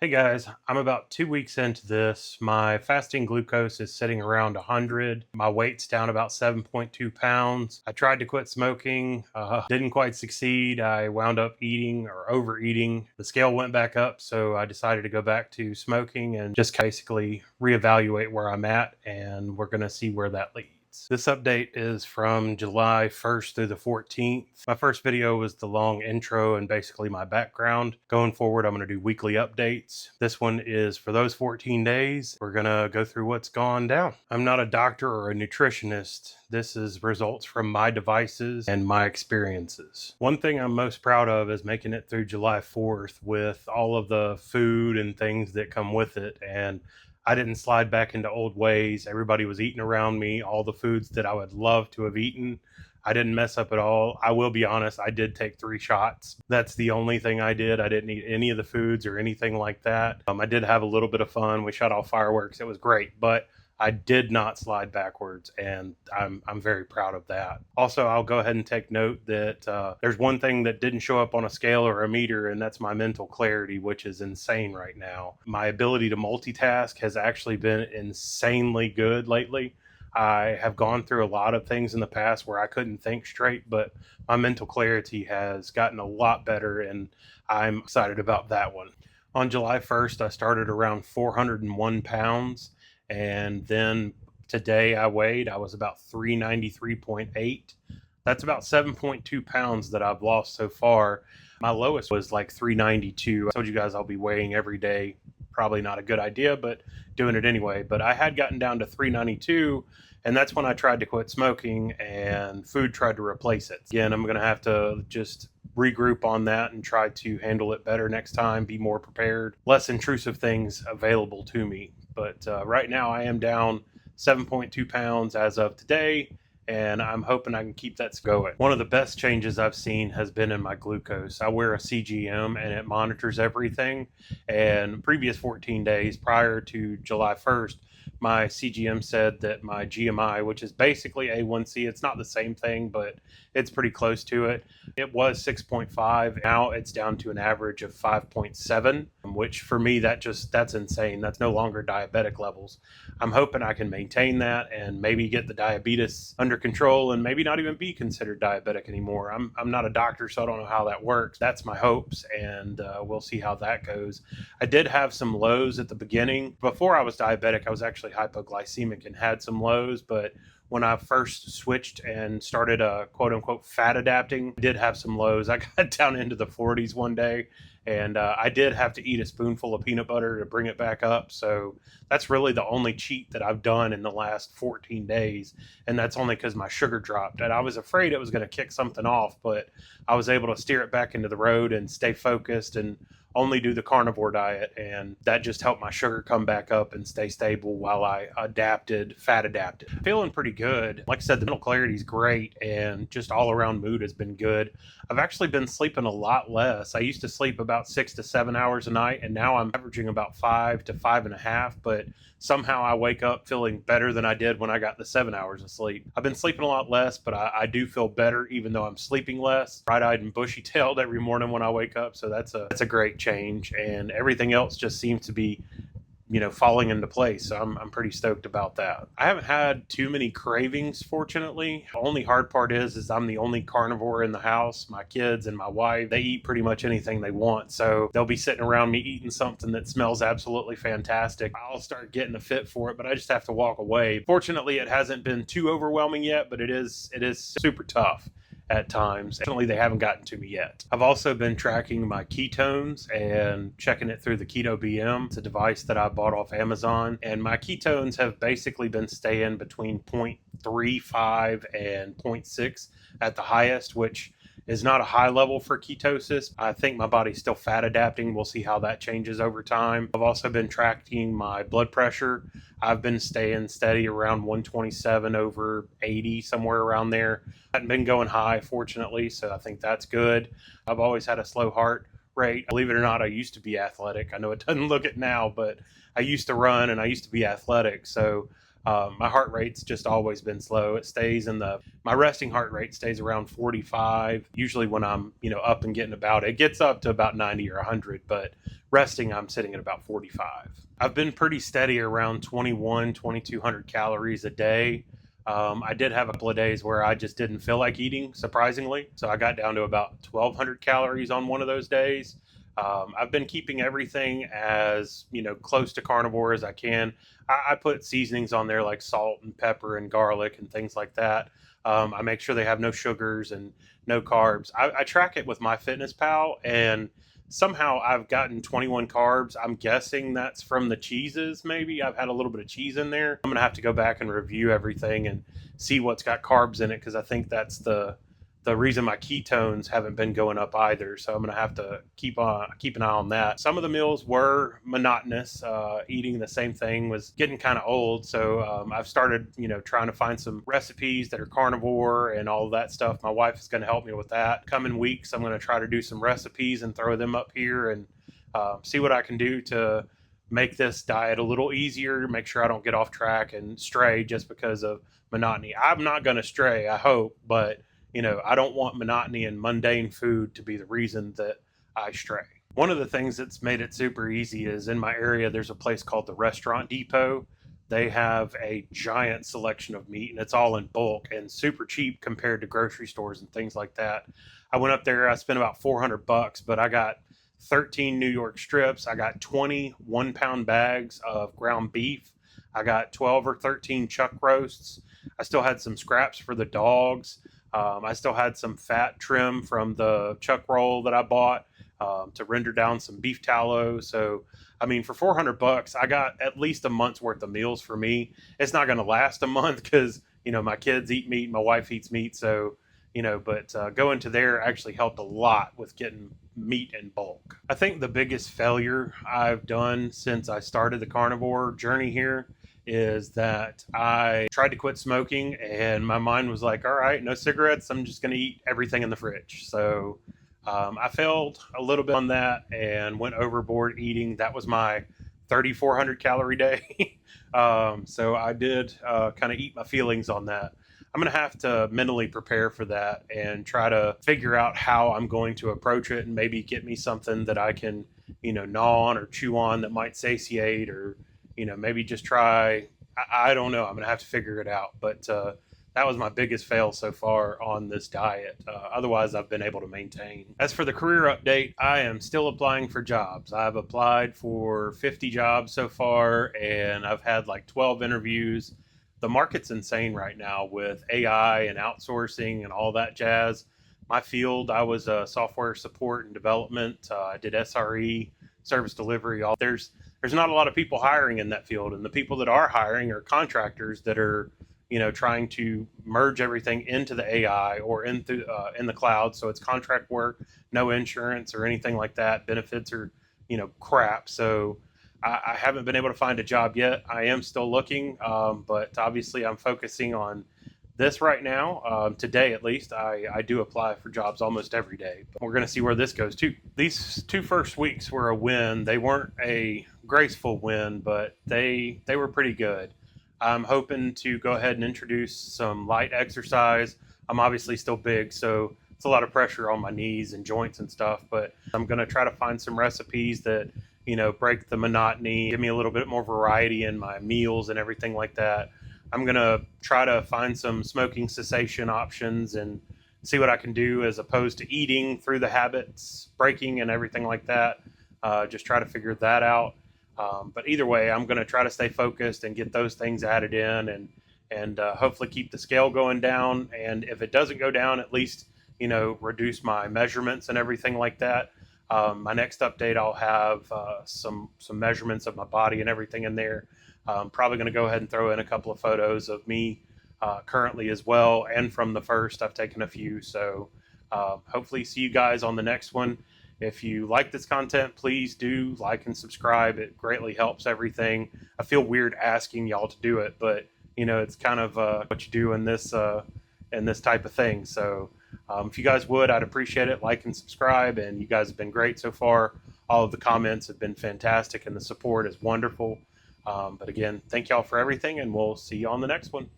Hey guys, I'm about 2 weeks into this. My fasting glucose is sitting around 100. My weight's down about 7.2 pounds. I tried to quit smoking, didn't quite succeed. I wound up eating or overeating. The scale went back up, so I decided to go back to smoking and just basically reevaluate where I'm at, and we're going to see where that leads. This update is from July 1st through the 14th. My first video was the long intro and basically my background. Going forward, I'm going to do weekly updates. This one is for those 14 days. We're going to go through what's gone down. I'm not a doctor or a nutritionist. This is results from my devices and my experiences. One thing I'm most proud of is making it through July 4th with all of the food and things that come with it. And I didn't slide back into old ways. Everybody was eating around me, all the foods that I would love to have eaten. I didn't mess up at all. I will be honest, I did take 3 shots. That's the only thing I did. I didn't eat any of the foods or anything like that. I did have a little bit of fun. We shot off fireworks. It was great, but I did not slide backwards, and I'm very proud of that. Also, I'll go ahead and take note that there's one thing that didn't show up on a scale or a meter, and that's my mental clarity, which is insane right now. My ability to multitask has actually been insanely good lately. I have gone through a lot of things in the past where I couldn't think straight, but my mental clarity has gotten a lot better, and I'm excited about that one. On July 1st, I started around 401 pounds. And then today I was about 393.8. That's about 7.2 pounds that I've lost so far. My lowest was like 392. I told you guys I'll be weighing every day. Probably not a good idea, but doing it anyway. But I had gotten down to 392, and that's when I tried to quit smoking and food tried to replace it. Again, I'm going to have to just regroup on that and try to handle it better next time, be more prepared, less intrusive things available to me. But right now I am down 7.2 pounds as of today, and I'm hoping I can keep that going. One of the best changes I've seen has been in my glucose. I wear a CGM and it monitors everything. And previous 14 days prior to July 1st, my CGM said that my GMI, which is basically A1C, it's not the same thing, but it's pretty close to it. It was 6.5. Now it's down to an average of 5.7, which for me, that's insane. That's no longer diabetic levels. I'm hoping I can maintain that and maybe get the diabetes under control and maybe not even be considered diabetic anymore. I'm not a doctor, so I don't know how that works. That's my hopes, and we'll see how that goes. I did have some lows at the beginning. Before I was diabetic, I was actually hypoglycemic and had some lows, but when I first switched and started quote unquote fat adapting, I did have some lows. I got down into the 40s one day, and I did have to eat a spoonful of peanut butter to bring it back up. So that's really the only cheat that I've done in the last 14 days. And that's only because my sugar dropped. And I was afraid it was going to kick something off, but I was able to steer it back into the road and stay focused and only do the carnivore diet, and that just helped my sugar come back up and stay stable while I fat adapted. Feeling pretty good. Like I said, the mental clarity is great, and just all around mood has been good. I've actually been sleeping a lot less. I used to sleep about 6 to 7 hours a night, and now I'm averaging about 5 to 5.5, but somehow I wake up feeling better than I did when I got the 7 hours of sleep. I've been sleeping a lot less, but I do feel better even though I'm sleeping less. Bright-eyed and bushy-tailed every morning when I wake up, so that's a great change, and everything else just seems to be falling into place. So I'm pretty stoked about that. I haven't had too many cravings, fortunately. The only hard part is I'm the only carnivore in the house. My kids and my wife, they eat pretty much anything they want. So they'll be sitting around me eating something that smells absolutely fantastic. I'll start getting a fit for it, but I just have to walk away. Fortunately, it hasn't been too overwhelming yet, but it is super tough at times. Definitely they haven't gotten to me yet. I've also been tracking my ketones and checking it through the Keto BM. It's a device that I bought off Amazon, and my ketones have basically been staying between 0.35 and 0.6 at the highest, which is not a high level for ketosis. I think my body's still fat adapting. We'll see how that changes over time. I've also been tracking my blood pressure. I've been staying steady around 127 over 80, somewhere around there. I haven't been going high, fortunately, so I think that's good. I've always had a slow heart rate. Believe it or not, I used to be athletic. I know it doesn't look it now, but I used to run and I used to be athletic. So My heart rate's just always been slow. It stays my resting heart rate stays around 45. Usually when I'm, up and getting about, it gets up to about 90 or 100, but resting, I'm sitting at about 45. I've been pretty steady around 2,200 calories a day. I did have a couple of days where I just didn't feel like eating, surprisingly. So I got down to about 1,200 calories on one of those days. I've been keeping everything as, close to carnivore as I can. I put seasonings on there like salt and pepper and garlic and things like that. I make sure they have no sugars and no carbs. I track it with MyFitnessPal, and somehow I've gotten 21 carbs. I'm guessing that's from the cheeses, maybe. I've had a little bit of cheese in there. I'm going to have to go back and review everything and see what's got carbs in it, because I think that's the reason my ketones haven't been going up either. So I'm going to have to keep an eye on that. Some of the meals were monotonous. Eating the same thing was getting kind of old. So I've started, trying to find some recipes that are carnivore and all of that stuff. My wife is going to help me with that. Coming weeks, I'm going to try to do some recipes and throw them up here and see what I can do to make this diet a little easier, make sure I don't get off track and stray just because of monotony. I'm not going to stray, I hope, but I don't want monotony and mundane food to be the reason that I stray. One of the things that's made it super easy is in my area, there's a place called the Restaurant Depot. They have a giant selection of meat, and it's all in bulk and super cheap compared to grocery stores and things like that. I went up there, I spent about $400, but I got 13 New York strips. I got 20 1-pound bags of ground beef. I got 12 or 13 chuck roasts. I still had some scraps for the dogs. I still had some fat trim from the chuck roll that I bought to render down some beef tallow. So, for $400, I got at least a month's worth of meals for me. It's not going to last a month because, my kids eat meat, my wife eats meat. So, but going to there actually helped a lot with getting meat in bulk. I think the biggest failure I've done since I started the carnivore journey here is that I tried to quit smoking and my mind was like, all right, no cigarettes. I'm just going to eat everything in the fridge. So I failed a little bit on that and went overboard eating. That was my 3,400 calorie day. So I did kind of eat my feelings on that. I'm going to have to mentally prepare for that and try to figure out how I'm going to approach it and maybe get me something that I can, gnaw on or chew on that might satiate, or maybe just try, I don't know. I'm going to have to figure it out. But that was my biggest fail so far on this diet. Otherwise, I've been able to maintain. As for the career update, I am still applying for jobs. I've applied for 50 jobs so far, and I've had like 12 interviews. The market's insane right now with AI and outsourcing and all that jazz. My field, I was software support and development. I did SRE, service delivery. There's not a lot of people hiring in that field, and the people that are hiring are contractors that are, trying to merge everything into the AI or in the cloud. So it's contract work, no insurance or anything like that. Benefits are, crap. So I haven't been able to find a job yet. I am still looking, but obviously I'm focusing on this right now. Today, at least, I do apply for jobs almost every day. But we're going to see where this goes too. These 2 first weeks were a win. They weren't a graceful win, but they were pretty good. I'm hoping to go ahead and introduce some light exercise. I'm obviously still big, so it's a lot of pressure on my knees and joints and stuff, but I'm going to try to find some recipes that break the monotony, give me a little bit more variety in my meals and everything like that. I'm going to try to find some smoking cessation options and see what I can do as opposed to eating through the habits, breaking and everything like that. Just try to figure that out. But either way, I'm going to try to stay focused and get those things added in and hopefully keep the scale going down. And if it doesn't go down, at least, reduce my measurements and everything like that. My next update, I'll have some measurements of my body and everything in there. I'm probably going to go ahead and throw in a couple of photos of me currently as well, and from the first, I've taken a few. So hopefully see you guys on the next one. If you like this content, please do like and subscribe. It greatly helps everything. I feel weird asking y'all to do it, but it's kind of what you do in this type of thing. So if you guys would, I'd appreciate it. Like and subscribe, and you guys have been great so far. All of the comments have been fantastic, and the support is wonderful. But again, thank y'all for everything, and we'll see you on the next one.